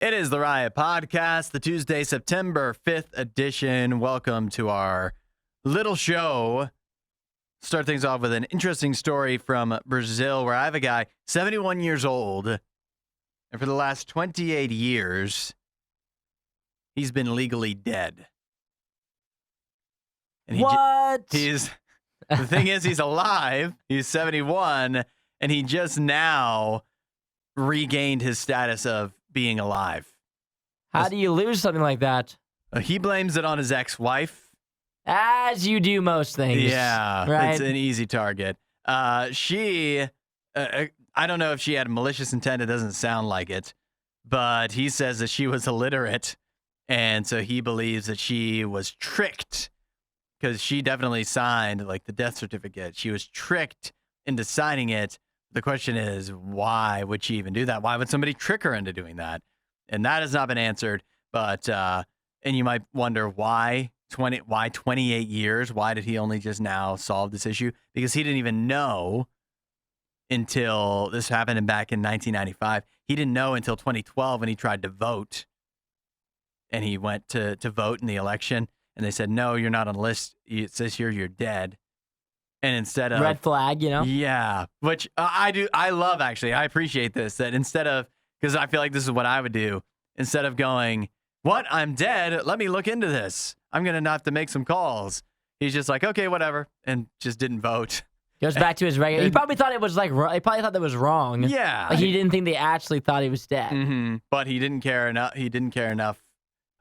It is the Riot Podcast, the Tuesday, September 5th edition. Welcome to our little show. Start things off with an interesting story from Brazil where I have a guy, 71 years old, and for the last 28 years, he's been legally dead. And What? The thing is, he's alive. He's 71, and he just now regained his status of being alive. How do you lose something like that? He blames it on his ex-wife. As you do most things. Yeah, right? It's an easy target. I don't know if she had malicious intent. It doesn't sound like it. But he says that she was illiterate, and so he believes that she was tricked because she definitely signed, like, the death certificate. She was tricked into signing it. The question is, why would she even do that? Why would somebody trick her into doing that? And that has not been answered. But and you might wonder why 28 years? Why did he only just now solve this issue? Because he didn't even know until this happened back in 1995. He didn't know until 2012 when he tried to vote. And he went to vote in the election. And they said, no, you're not on the list. It says here you're dead. And instead of... Red flag, you know? Yeah, which I love, actually. I appreciate this, that instead of... Because I feel like this is what I would do. Instead of going, what? I'm dead? Let me look into this. I'm going to have to make some calls. He's just like, okay, whatever. And just didn't vote. Goes back to his regular... He probably thought it was like... He probably thought that was wrong. Yeah. Like he didn't think they actually thought he was dead. Mm-hmm. But he didn't care enough. He didn't care enough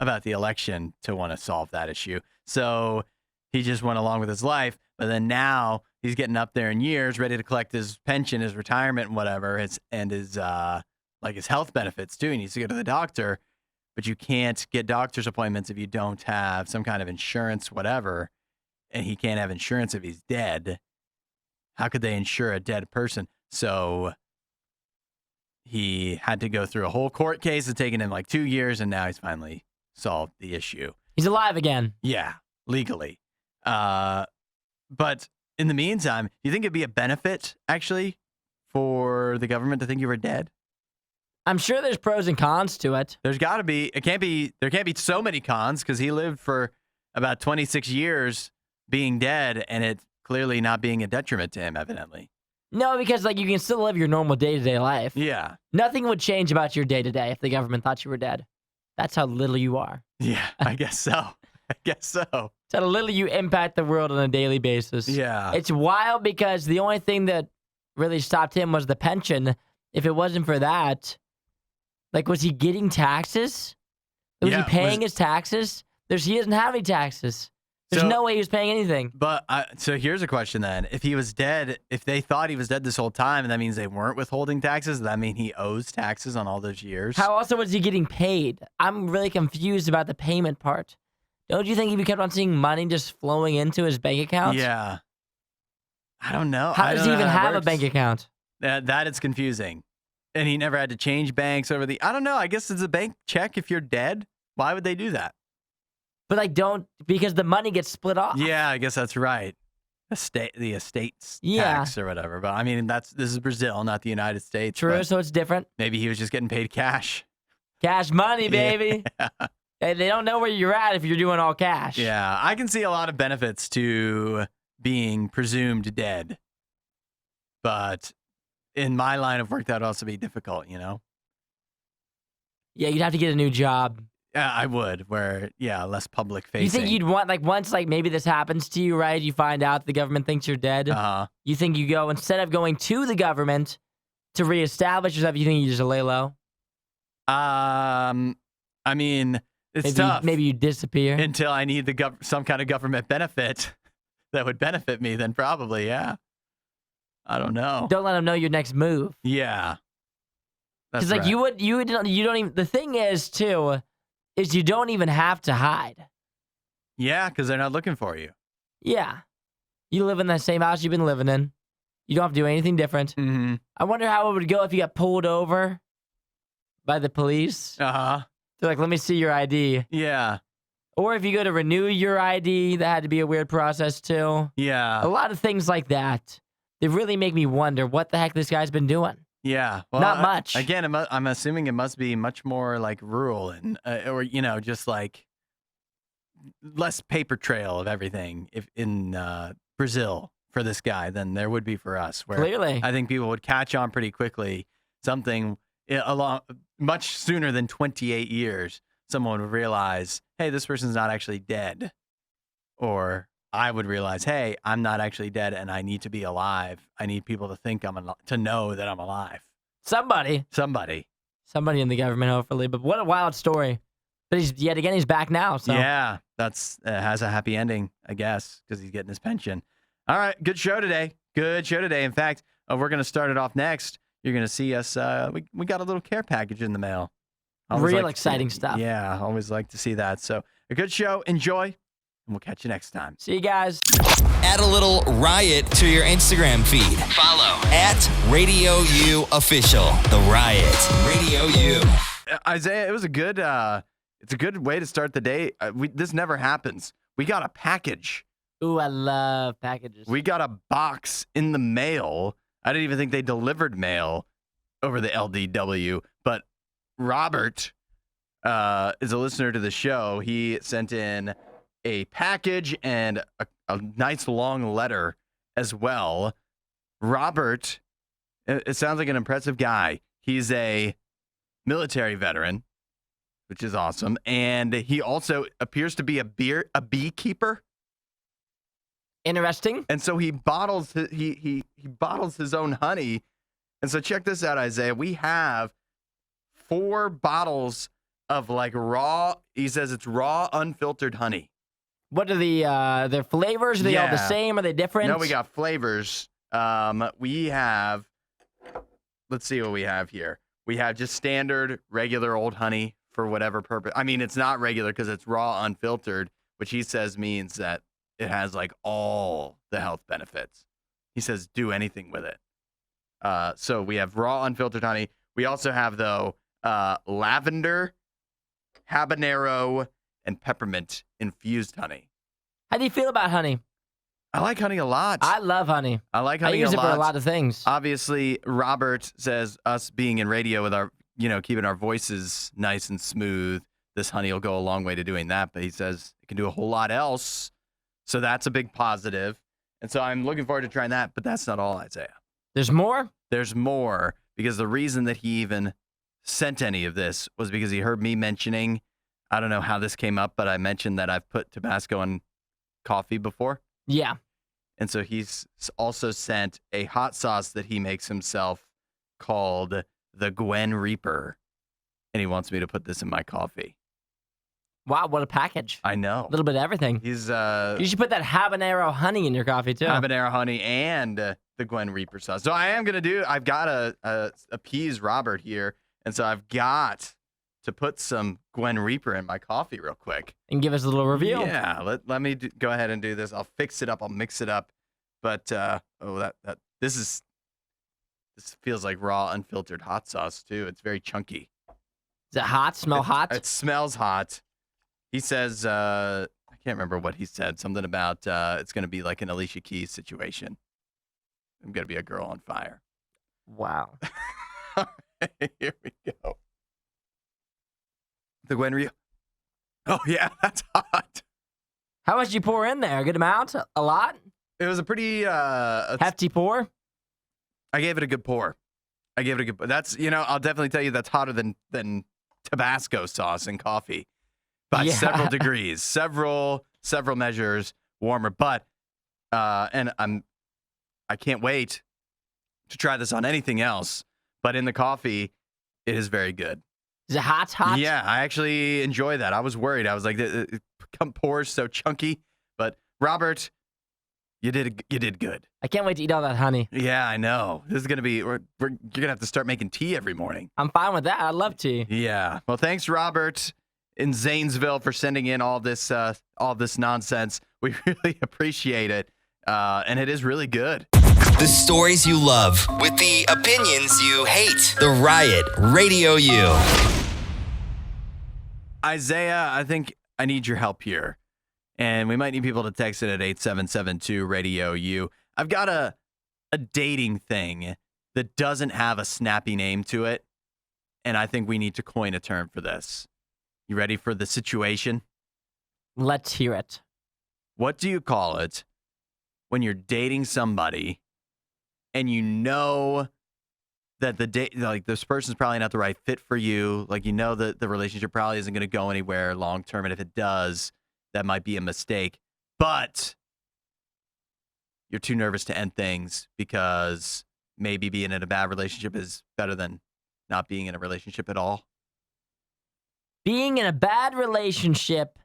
about the election to want to solve that issue. So he just went along with his life. But then now he's getting up there in years, ready to collect his pension, his retirement, and whatever, and his health benefits too. He needs to go to the doctor, but you can't get doctor's appointments if you don't have some kind of insurance, whatever. And he can't have insurance if he's dead. How could they insure a dead person? So he had to go through a whole court case. It's taken him like 2 years, and now he's finally solved the issue. He's alive again. Yeah, legally. But in the meantime, do you think it'd be a benefit, actually, for the government to think you were dead? I'm sure there's pros and cons to it. There's got to be. There can't be so many cons because he lived for about 26 years being dead, and it clearly not being a detriment to him, evidently. No, because like you can still live your normal day-to-day life. Yeah. Nothing would change about your day-to-day if the government thought you were dead. That's how little you are. Yeah, I guess so. It's how little you impact the world on a daily basis. Yeah. It's wild because the only thing that really stopped him was the pension. If it wasn't for that, like, was he getting taxes? Was he paying his taxes? He doesn't have any taxes. There's no way he was paying anything. But so here's a question then. If he was dead, if they thought he was dead this whole time, and that means they weren't withholding taxes, does that mean he owes taxes on all those years? How also was he getting paid? I'm really confused about the payment part. Don't you think he kept on seeing money just flowing into his bank account? Yeah. I don't know. How does he even have a bank account? That is confusing. And he never had to change banks over I don't know. I guess it's a bank check if you're dead. Why would they do that? But because the money gets split off. Yeah, I guess that's right. The estates tax or whatever. But I mean, this is Brazil, not the United States. True, so it's different. Maybe he was just getting paid cash. Cash money, baby. Yeah. They don't know where you're at if you're doing all cash. Yeah, I can see a lot of benefits to being presumed dead. But in my line of work, that would also be difficult, you know? Yeah, you'd have to get a new job. Yeah, I would, where, less public facing. You think you'd want, once, maybe this happens to you, right? You find out the government thinks you're dead. Uh-huh. You think you go, instead of going to the government to reestablish yourself, you think you just lay low? I mean, it's tough. Maybe you disappear. Until I need some kind of government benefit that would benefit me, then probably, yeah. I don't know. Don't let them know your next move. Yeah. Because you don't even, the thing is, too, is you don't even have to hide. Yeah, because they're not looking for you. Yeah. You live in the same house you've been living in. You don't have to do anything different. Mm-hmm. I wonder how it would go if you got pulled over by the police. Uh-huh. They're like, let me see your ID. Yeah. Or if you go to renew your ID, that had to be a weird process, too. Yeah. A lot of things like that. They really make me wonder what the heck this guy's been doing. Yeah. Well, Not much. Again, I'm assuming it must be much more like rural and, or, just like less paper trail of everything if in Brazil for this guy than there would be for us. Where Clearly. I think people would catch on pretty quickly. Something along much sooner than 28 years, someone would realize, hey, this person's not actually dead. Or I would realize, hey, I'm not actually dead and I need to be alive. I need people to think to know that I'm alive. Somebody in the government, hopefully. But what a wild story. But he's back now. So yeah, has a happy ending, I guess, because he's getting his pension. All right, good show today. In fact, we're going to start it off next. You're going to see us. We got a little care package in the mail. Real exciting stuff. Yeah, I always like to see that. So a good show. Enjoy, and we'll catch you next time. See you guys. Add a little Riot to your Instagram feed. Follow @RadioU Official. The Riot. Radio U. Isaiah, it was a good. It's a good way to start the day. This never happens. We got a package. Ooh, I love packages. We got a box in the mail. I didn't even think they delivered mail over the LDW. But Robert is a listener to the show. He sent in a package and a nice long letter as well. Robert, it sounds like an impressive guy. He's a military veteran, which is awesome. And he also appears to be a beekeeper. Interesting. And so he bottles he bottles his own honey. And so check this out, Isaiah. We have 4 bottles of like raw. He says it's raw, unfiltered honey. What are their flavors? Are they all the same? Are they different? No, we got flavors. We have. Let's see what we have here. We have just standard, regular old honey for whatever purpose. I mean, it's not regular because it's raw, unfiltered, which he says means that it has like all the health benefits. He says do anything with it. So we have raw, unfiltered honey. We also have, though, lavender, habanero, and peppermint infused honey. How do you feel about honey? I like honey a lot. I love honey. I like honey a lot. I use it for a lot of things. Obviously, Robert says us being in radio with our, keeping our voices nice and smooth, this honey will go a long way to doing that. But he says it can do a whole lot else. So that's a big positive. And so I'm looking forward to trying that. But that's not all, Isaiah. There's more? There's more, because the reason that he even sent any of this was because he heard me mentioning, I don't know how this came up, but I mentioned that I've put Tabasco in coffee before. Yeah. And so he's also sent a hot sauce that he makes himself called the Gwen Reaper. And he wants me to put this in my coffee. Wow, what a package. I know. A little bit of everything. You should put that habanero honey in your coffee, too. Habanero honey and the Gwen Reaper sauce. So I am going to I've got to appease Robert here. And so I've got to put some Gwen Reaper in my coffee real quick. And give us a little review. Yeah, let me go ahead and do this. I'll fix it up. I'll mix it up. But, this feels like raw, unfiltered hot sauce, too. It's very chunky. Is it hot? Smell hot? It smells hot. He says, I can't remember what he said. Something about it's going to be like an Alicia Keys situation. I'm going to be a girl on fire. Wow. Here we go. The Gwen Rio. Oh, yeah, that's hot. How much did you pour in there? A good amount? A lot? It was a pretty... hefty pour? I gave it a good pour. That's, I'll definitely tell you that's hotter than Tabasco sauce in coffee. By several degrees, several measures warmer. But and I can't wait to try this on anything else. But in the coffee, it is very good. Is it hot? Yeah, I actually enjoy that. I was worried. I was like, it pours so chunky. But Robert, you did good. I can't wait to eat all that honey. Yeah, I know. This is gonna be. You're gonna have to start making tea every morning. I'm fine with that. I love tea. Yeah. Well, thanks, Robert, in Zanesville, for sending in all this nonsense. We really appreciate it, and it is really good. The stories you love with the opinions you hate. The Riot Radio U. Isaiah, I think I need your help here, and we might need people to text it at 8772 Radio U. I've got a dating thing that doesn't have a snappy name to it. And I think we need to coin a term for this. You ready for the situation? Let's hear it. What do you call it when you're dating somebody and you know that this person's probably not the right fit for you? Like, you know that the relationship probably isn't going to go anywhere long term. And if it does, that might be a mistake. But you're too nervous to end things because maybe being in a bad relationship is better than not being in a relationship at all. Being in a bad relationship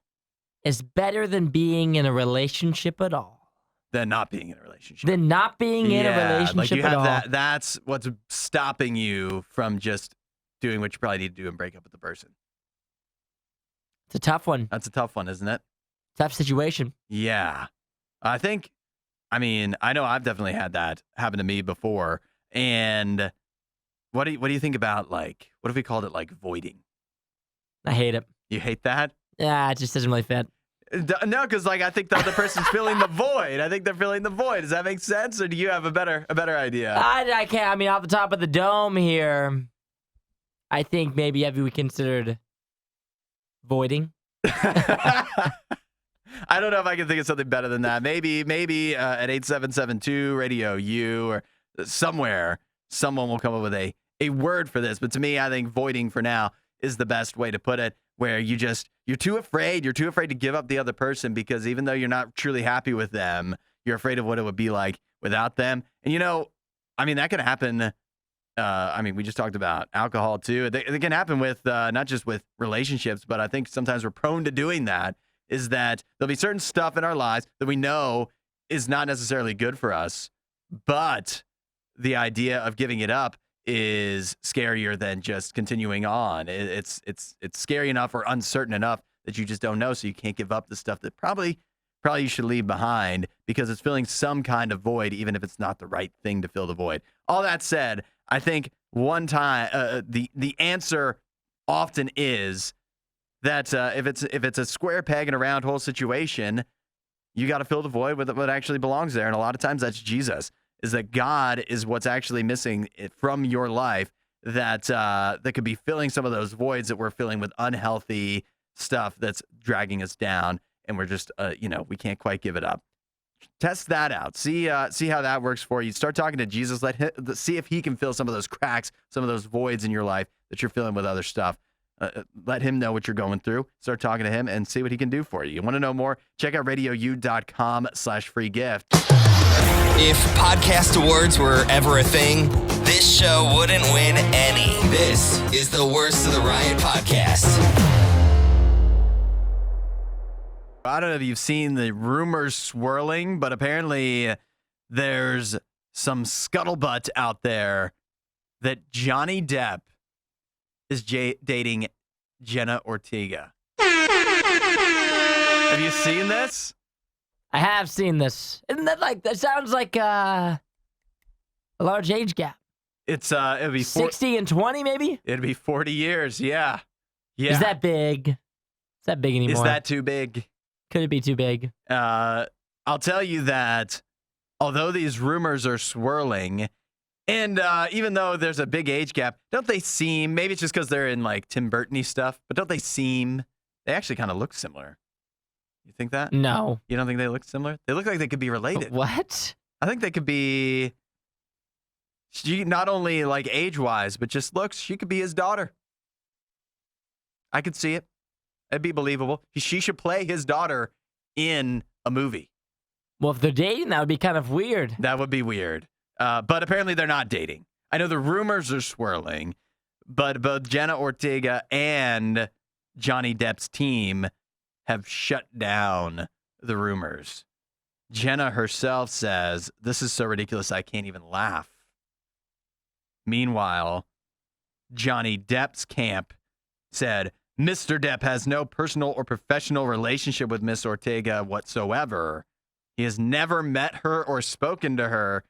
is better than being in a relationship at all. Than not being in a relationship. Than not being in a relationship like you at have all. That's what's stopping you from just doing what you probably need to do and break up with the person. It's a tough one. That's a tough one, isn't it? Tough situation. Yeah. I know I've definitely had that happen to me before. And what do you think about, like, what if we called it like voiding? I hate it. You hate that? Yeah, it just doesn't really fit. No, because like I think the other person's filling the void. I think they're filling the void. Does that make sense, or do you have a better idea? I can't. I mean, off the top of the dome here, I think maybe have we considered voiding? I don't know if I can think of something better than that. Maybe at 8772 Radio U or somewhere, someone will come up with a word for this. But to me, I think voiding for now is the best way to put it, where you're too afraid. You're too afraid to give up the other person because even though you're not truly happy with them, you're afraid of what it would be like without them. And, that can happen. We just talked about alcohol too. It can happen with not just with relationships, but I think sometimes we're prone to doing that, is that there'll be certain stuff in our lives that we know is not necessarily good for us, but the idea of giving it up is scarier than just continuing on. It's scary enough or uncertain enough that you just don't know, so you can't give up the stuff that probably you should leave behind because it's filling some kind of void, even if it's not the right thing to fill the void. All that said, I think one time the answer often is that if it's a square peg in a round hole situation, you got to fill the void with what actually belongs there, and a lot of times that's Jesus. Is that God is what's actually missing from your life that could be filling some of those voids that we're filling with unhealthy stuff that's dragging us down, and we're just we can't quite give it up. Test that out. See how that works for you. Start talking to Jesus. See if he can fill some of those cracks, some of those voids in your life that you're filling with other stuff. Let him know what you're going through. Start talking to him and see what he can do for you. You want to know more? Check out RadioU.com/free gift. If podcast awards were ever a thing, this show wouldn't win any. This is the Worst of the Riot podcast. I don't know if you've seen the rumors swirling, but apparently there's some scuttlebutt out there that Johnny Depp is dating Jenna Ortega. Have you seen this? I have seen this. Isn't that sounds like a large age gap? It'd be 60 and 20 maybe? It'd be 40 years. Yeah. Is that big? Is that big anymore? Is that too big? Could it be too big? I'll tell you that although these rumors are swirling, and even though there's a big age gap, don't they seem, maybe it's just because they're in like Tim Burton-y stuff, but don't they actually kind of look similar? You think that? No. You don't think they look similar? They look like they could be related. What? I think they could be, not only like age-wise, but just looks. She could be his daughter. I could see it. It'd be believable. She should play his daughter in a movie. Well, if they're dating, that would be kind of weird. That would be weird. But apparently they're not dating. I know the rumors are swirling, but both Jenna Ortega and Johnny Depp's team have shut down the rumors. Jenna herself says, "This is so ridiculous, I can't even laugh." Meanwhile, Johnny Depp's camp said, Mr. Depp has no personal or professional relationship with Miss Ortega whatsoever. He has never met her or spoken to her.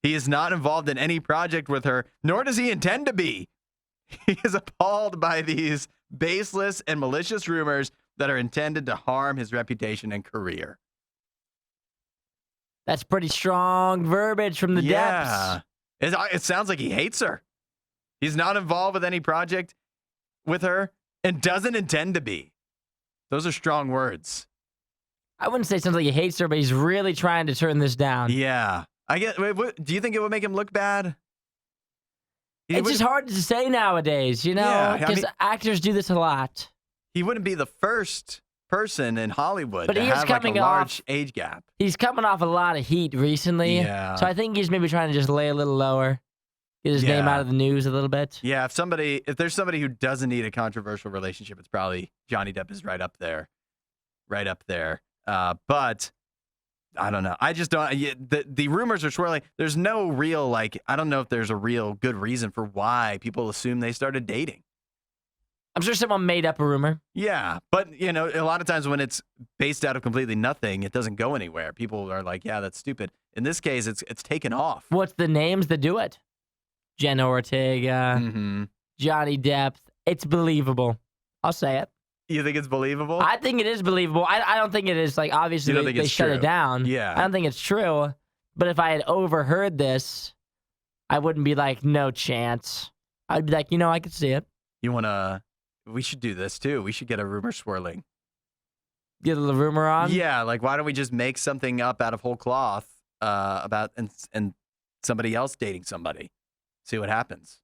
He is not involved in any project with her, nor does he intend to be. He is appalled by these baseless and malicious rumors that are intended to harm his reputation and career. That's pretty strong verbiage from the Depps. It sounds like he hates her. He's not involved with any project with her and doesn't intend to be. Those are strong words. I wouldn't say something like he hates her, but he's really trying to turn this down. Yeah. Do you think it would make him look bad? It's just hard to say nowadays, you know, because actors do this a lot. He wouldn't be the first person in Hollywood to have like a large age gap. He's coming off a lot of heat recently. Yeah. So I think he's maybe trying to just lay a little lower, get his name out of the news a little bit. Yeah, if there's somebody who doesn't need a controversial relationship, it's probably Johnny Depp is right up there. Right up there. But I don't know. I just don't. The rumors are swirling. There's no real, I don't know if there's a real good reason for why people assume they started dating. I'm sure someone made up a rumor. Yeah, but, a lot of times when it's based out of completely nothing, it doesn't go anywhere. People are like, yeah, that's stupid. In this case, it's taken off. What's the names that do it? Jenna Ortega, Johnny Depp. It's believable. I'll say it. You think it's believable? I think it is believable. I don't think it is, obviously they shut it down. Yeah. I don't think it's true. But if I had overheard this, I wouldn't be like, no chance. I'd be like, I could see it. We should do this too. We should get a rumor swirling. Get a little rumor on? Yeah, why don't we just make something up out of whole cloth about and somebody else dating somebody? See what happens.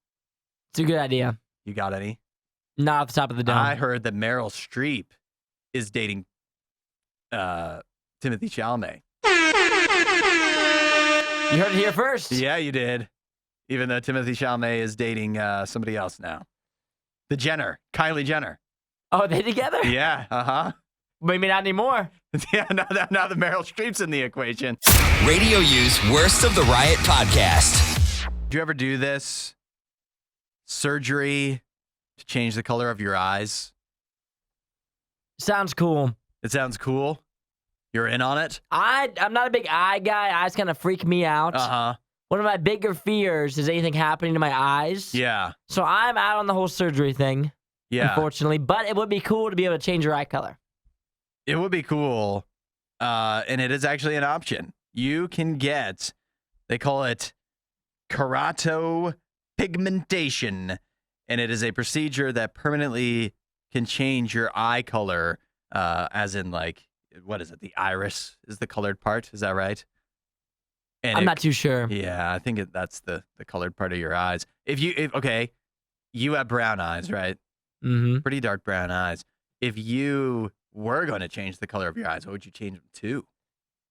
It's a good idea. You got any? Not off the top of the dome. I heard that Meryl Streep is dating Timothy Chalamet. You heard it here first. Yeah, you did. Even though Timothy Chalamet is dating somebody else now. Kylie Jenner. Oh, are they together? Yeah, uh-huh. Maybe not anymore. Yeah, now that Meryl Streep's in the equation. Radio U's Worst of the Riot podcast. Did you ever do this? Surgery to change the color of your eyes? Sounds cool. It sounds cool? You're in on it? I'm not a big eye guy. Eyes kind of freak me out. Uh-huh. One of my bigger fears is anything happening to my eyes. Yeah. So I'm out on the whole surgery thing, unfortunately. But it would be cool to be able to change your eye color. It would be cool, and it is actually an option. You can get, they call it keratopigmentation, and it is a procedure that permanently can change your eye color, as in, what is it? The iris is the colored part. Is that right? And I'm not too sure. Yeah, I think that's the colored part of your eyes. Okay, you have brown eyes, right? Mm-hmm. Pretty dark brown eyes. If you were going to change the color of your eyes, what would you change them to?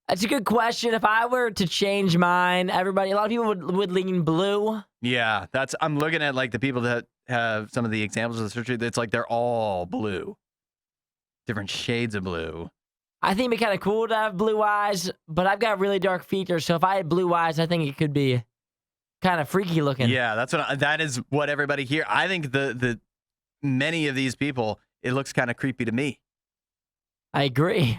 That's a good question. If I were to change mine, a lot of people would lean blue. Yeah, I'm looking at the people that have some of the examples of the surgery. It's they're all blue, different shades of blue. I think it'd be kind of cool to have blue eyes, but I've got really dark features, so if I had blue eyes, I think it could be kind of freaky looking. Yeah, that is what everybody here. I think the many of these people, it looks kind of creepy to me. I agree.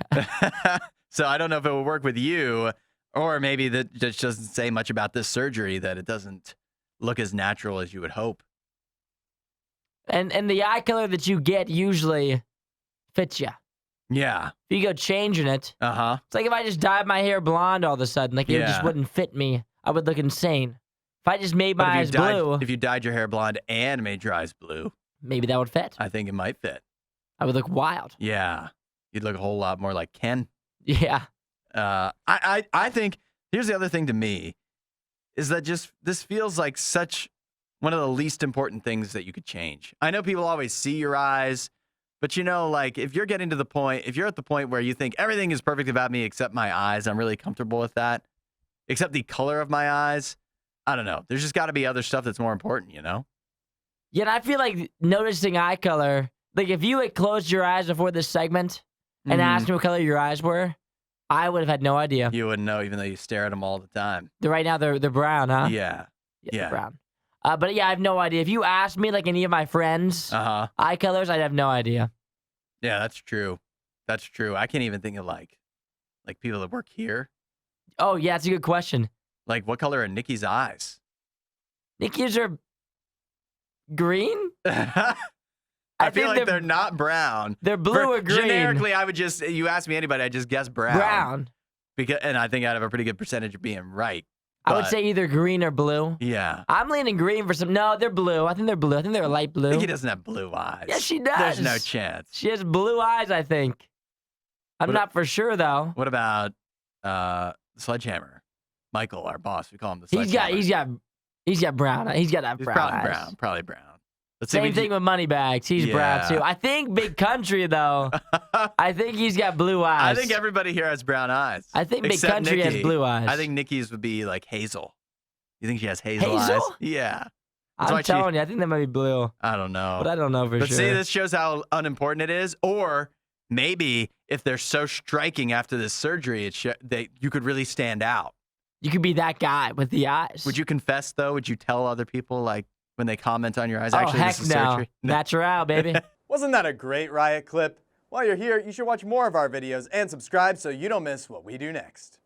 So I don't know if it will work with you, or maybe that just doesn't say much about this surgery, that it doesn't look as natural as you would hope. And the eye color that you get usually fits you. Yeah. If you go changing it, uh-huh. It's like if I just dyed my hair blonde all of a sudden, it just wouldn't fit me. I would look insane. If I just made my eyes blue. If you dyed your hair blonde and made your eyes blue. Maybe that would fit. I think it might fit. I would look wild. Yeah. You'd look a whole lot more like Ken. Yeah. I think, here's the other thing to me, is that this feels like such one of the least important things that you could change. I know people always see your eyes, but if you're at the point where you think everything is perfect about me except my eyes, I'm really comfortable with that, except the color of my eyes, I don't know. There's just got to be other stuff that's more important, Yeah, and I feel like noticing eye color, if you had closed your eyes before this segment and asked me what color your eyes were, I would have had no idea. You wouldn't know, even though you stare at them all the time. Right now, they're brown, huh? Yeah. They're brown. But yeah, I have no idea. If you asked me, any of my friends' eye colors, I'd have no idea. Yeah, that's true. That's true. I can't even think of people that work here. Oh, yeah, it's a good question. What color are Nikki's eyes? Nikki's are green? I feel like they're not brown. They're blue or green. Generically, you ask me anybody, I just guess brown. Brown. And I think I'd have a pretty good percentage of being right. I would say either green or blue. Yeah. I'm leaning green for some. No, they're blue. I think they're blue. I think they're light blue. I think he doesn't have blue eyes. Yes, she does. There's no chance. She has blue eyes, I think. I'm not for sure, though. What about Sledgehammer? Michael, our boss. We call him the Sledgehammer. He's got brown. He's got that brown eyes. Probably brown. Let's Same thing with Moneybags. He's brown too. I think Big Country though. I think he's got blue eyes. I think everybody here has brown eyes. I think Big Country has blue eyes. I think Nikki's would be like hazel. You think she has hazel eyes? Yeah. I'm telling you, I think that might be blue. I don't know. But I don't know for sure. But see, this shows how unimportant it is. Or maybe if they're so striking after this surgery, you could really stand out. You could be that guy with the eyes. Would you confess, though? Would you tell other people, like, when they comment on your eyes? Oh, Actually, heck this is no. surgery? Natural, baby. Wasn't that a great Riot clip? While you're here, you should watch more of our videos and subscribe so you don't miss what we do next.